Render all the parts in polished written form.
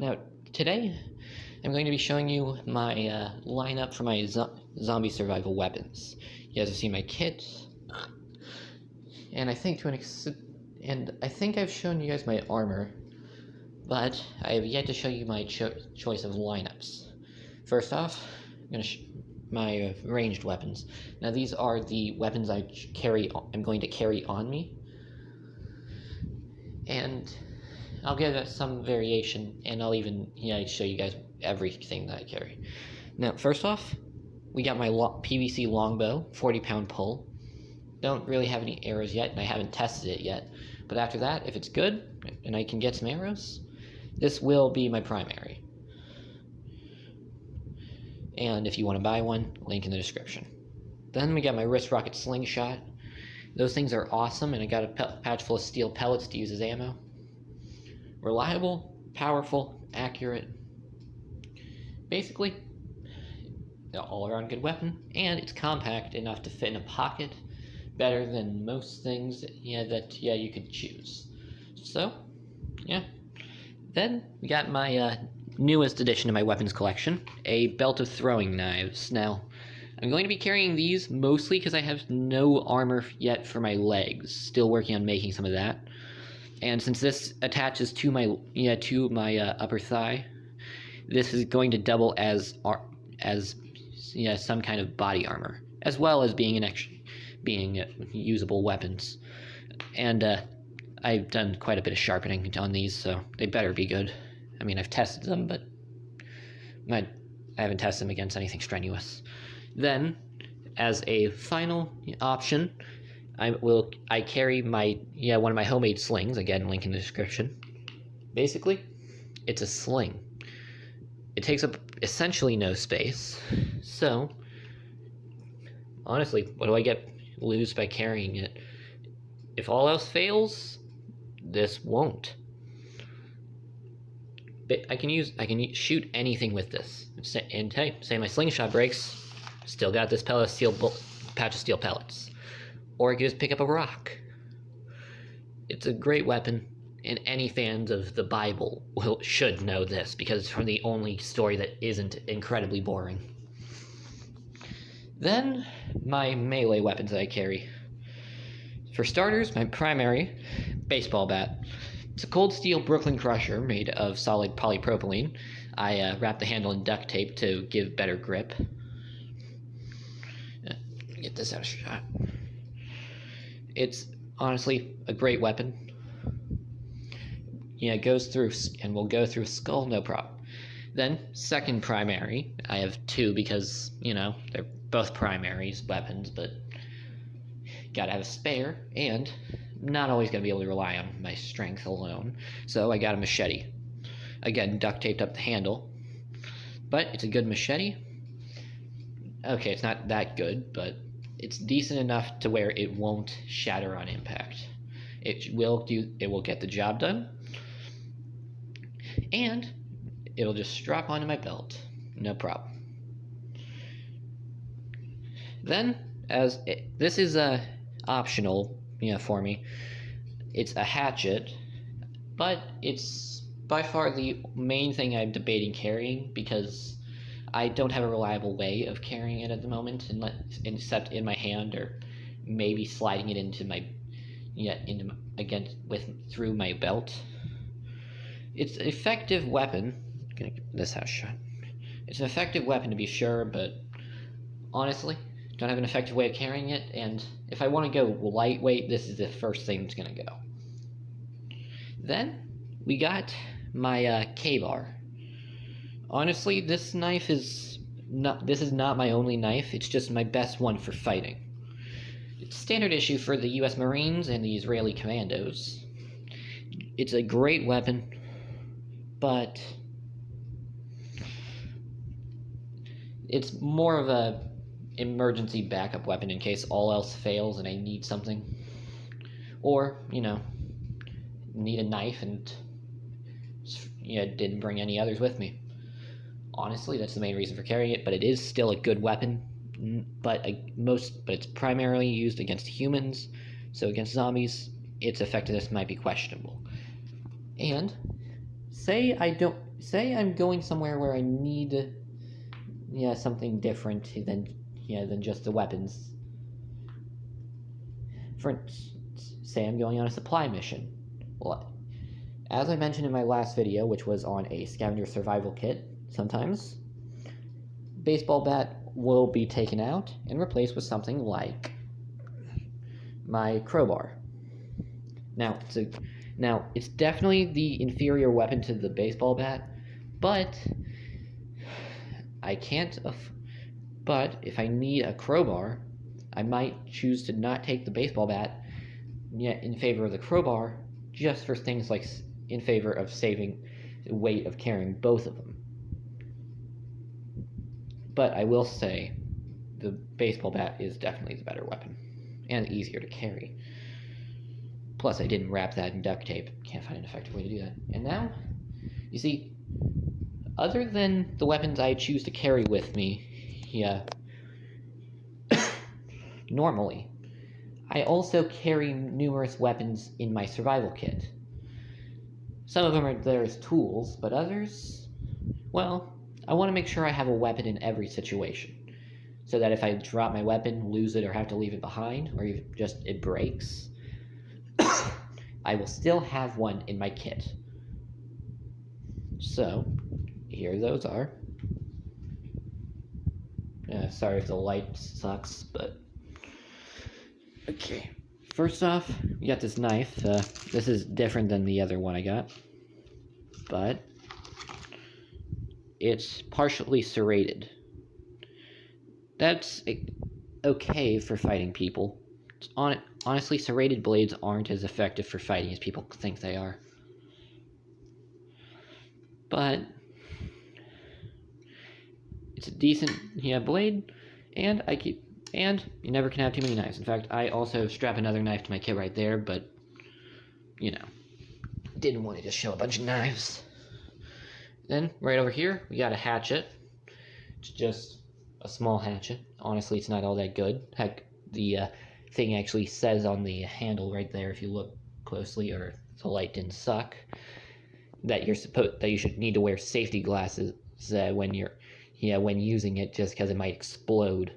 Now, today, I'm going to be showing you my lineup for my zombie survival weapons. You guys have seen my kit, and I think I've shown you guys my armor, but I have yet to show you my choice of lineups. First off, I'm going to my ranged weapons. Now, these are the weapons I'm going to carry on me, and I'll give some variation, and I'll even show you guys everything that I carry. Now, first off, we got my PVC longbow, 40-pound pull. Don't really have any arrows yet, and I haven't tested it yet. But after that, if it's good, and I can get some arrows, this will be my primary. And if you want to buy one, link in the description. Then we got my wrist rocket slingshot. Those things are awesome, and I got a pouch full of steel pellets to use as ammo. Reliable, powerful, accurate. Basically, an all-around good weapon, and it's compact enough to fit in a pocket, better than most things that you could choose. So, yeah. Then we got my newest addition to my weapons collection, a belt of throwing knives. Now, I'm going to be carrying these mostly because I have no armor yet for my legs. Still working on making some of that. And since this attaches to my upper thigh, this is going to double as some kind of body armor, as well as being usable weapons. And I've done quite a bit of sharpening on these, so they better be good. I mean, I've tested them, but I haven't tested them against anything strenuous. Then, as a final option, I carry one of my homemade slings. Again, link in the description. Basically, it's a sling. It takes up essentially no space. So, honestly, what do I lose by carrying it? If all else fails, this won't. But I can shoot anything with this. And hey, say my slingshot breaks, still got this patch of steel pellets. Or I could just pick up a rock. It's a great weapon, and any fans of the Bible should know this, because it's from the only story that isn't incredibly boring. Then, my melee weapons that I carry. For starters, my primary, baseball bat. It's a cold steel Brooklyn Crusher made of solid polypropylene. I wrapped the handle in duct tape to give better grip. Get this out of shot. It's honestly a great weapon. It goes through and will go through a skull, no problem. Then, second primary, I have two because, they're both primaries weapons, but gotta have a spare, and not always gonna be able to rely on my strength alone, so I got a machete. Again, duct taped up the handle, but it's a good machete. Okay, it's not that good, but it's decent enough to where it won't shatter on impact. It will get the job done, and it'll just strap onto my belt, no problem. Then, this is optional, for me. It's a hatchet, but it's by far the main thing I'm debating carrying, because I don't have a reliable way of carrying it at the moment, except in my hand, or maybe sliding it through my belt. It's an effective weapon. I'm gonna get this house shot. It's an effective weapon to be sure, but honestly, don't have an effective way of carrying it, and if I want to go lightweight, this is the first thing that's gonna go. Then we got my K-bar. Honestly, this is not my only knife, it's just my best one for fighting. It's standard issue for the US Marines and the Israeli Commandos. It's a great weapon, but it's more of a emergency backup weapon in case all else fails and I need something. Or, need a knife and didn't bring any others with me. Honestly, that's the main reason for carrying it, but it is still a good weapon. But it's primarily used against humans, so against zombies, its effectiveness might be questionable. And say I don't, say I'm going somewhere where I need, something different than just the weapons. For instance, say I'm going on a supply mission. Well, as I mentioned in my last video, which was on a scavenger survival kit, sometimes baseball bat will be taken out and replaced with something like my crowbar. Now, it's definitely the inferior weapon to the baseball bat, but but if I need a crowbar, I might choose to not take the baseball bat in favor of the crowbar, just for things like in favor of saving the weight of carrying both of them. But I will say the baseball bat is definitely the better weapon and easier to carry. Plus, I didn't wrap that in duct tape. Can't find an effective way to do that. And now, you see, other than the weapons I choose to carry with me, normally, I also carry numerous weapons in my survival kit. Some of them are there as tools, but others, well, I want to make sure I have a weapon in every situation, so that if I drop my weapon, lose it, or have to leave it behind, or even just it breaks, I will still have one in my kit. So, here those are. Sorry if the light sucks, but... Okay. First off, we got this knife. This is different than the other one I got, but it's partially serrated. That's okay for fighting people. Honestly, serrated blades aren't as effective for fighting as people think they are. But it's a decent blade, and you never can have too many knives. In fact, I also strap another knife to my kit right there, but didn't want to just show a bunch of knives. Then right over here we got a hatchet. It's just a small hatchet. Honestly, it's not all that good. Heck, the thing actually says on the handle right there, if you look closely, or if the light didn't suck, that you should need to wear safety glasses when using it, just because it might explode.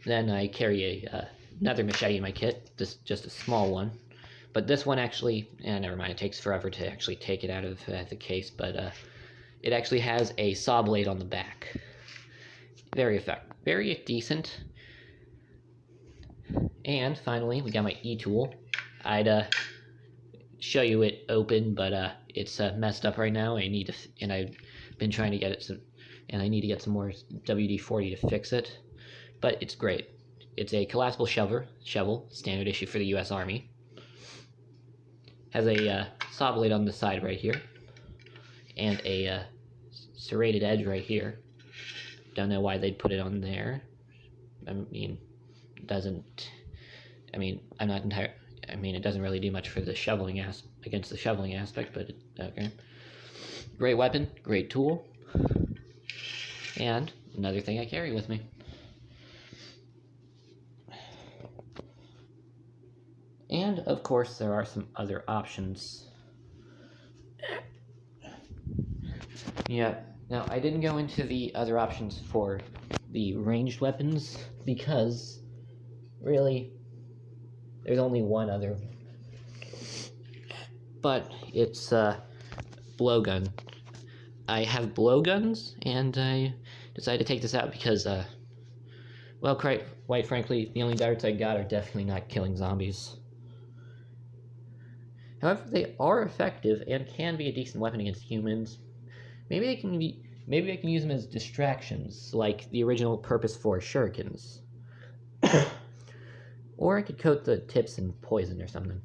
Then I carry another machete in my kit, just a small one. But this one actually, never mind, it takes forever to actually take it out of the case, but it actually has a saw blade on the back. Very decent. And finally, we got my e-tool. I'd show you it open, but it's messed up right now. And I've been trying to get it, and I need to get some more WD-40 to fix it. But it's great. It's a collapsible shovel, standard issue for the U.S. Army. Has a saw blade on the side right here, and a serrated edge right here. Don't know why they'd put it on there. It doesn't really do much for the shoveling against the shoveling aspect, but okay. Great weapon, great tool, and another thing I carry with me. And, of course, there are some other options. Now, I didn't go into the other options for the ranged weapons, because, really, there's only one other. But it's blowgun. I have blowguns, and I decided to take this out because, quite frankly, the only darts I got are definitely not killing zombies. However, they are effective and can be a decent weapon against humans. Maybe I can use them as distractions, like the original purpose for shurikens. Or I could coat the tips in poison or something.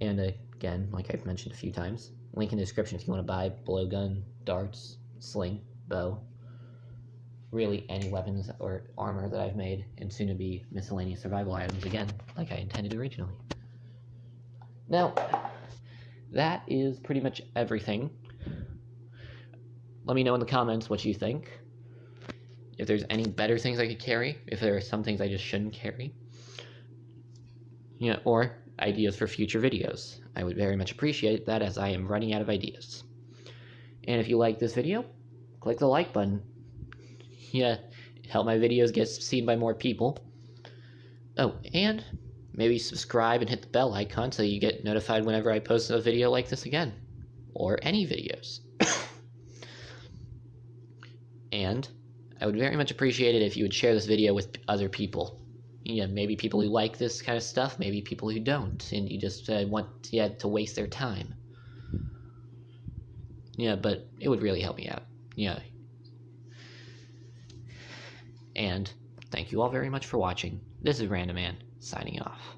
And again, like I've mentioned a few times, link in the description if you want to buy blowgun, darts, sling, bow, really any weapons or armor that I've made, and soon to be miscellaneous survival items again, like I intended originally. Now, that is pretty much everything. Let me know in the comments what you think. If there's any better things I could carry, if there are some things I just shouldn't carry. Yeah, or ideas for future videos. I would very much appreciate that, as I am running out of ideas. And if you like this video, click the like button. Yeah, help my videos get seen by more people. Oh, and maybe subscribe and hit the bell icon so you get notified whenever I post a video like this again. Or any videos. And I would very much appreciate it if you would share this video with other people. Yeah, maybe people who like this kind of stuff, maybe people who don't, and you just want to waste their time. Yeah, but it would really help me out. Yeah. And thank you all very much for watching. This is Random Man, signing off.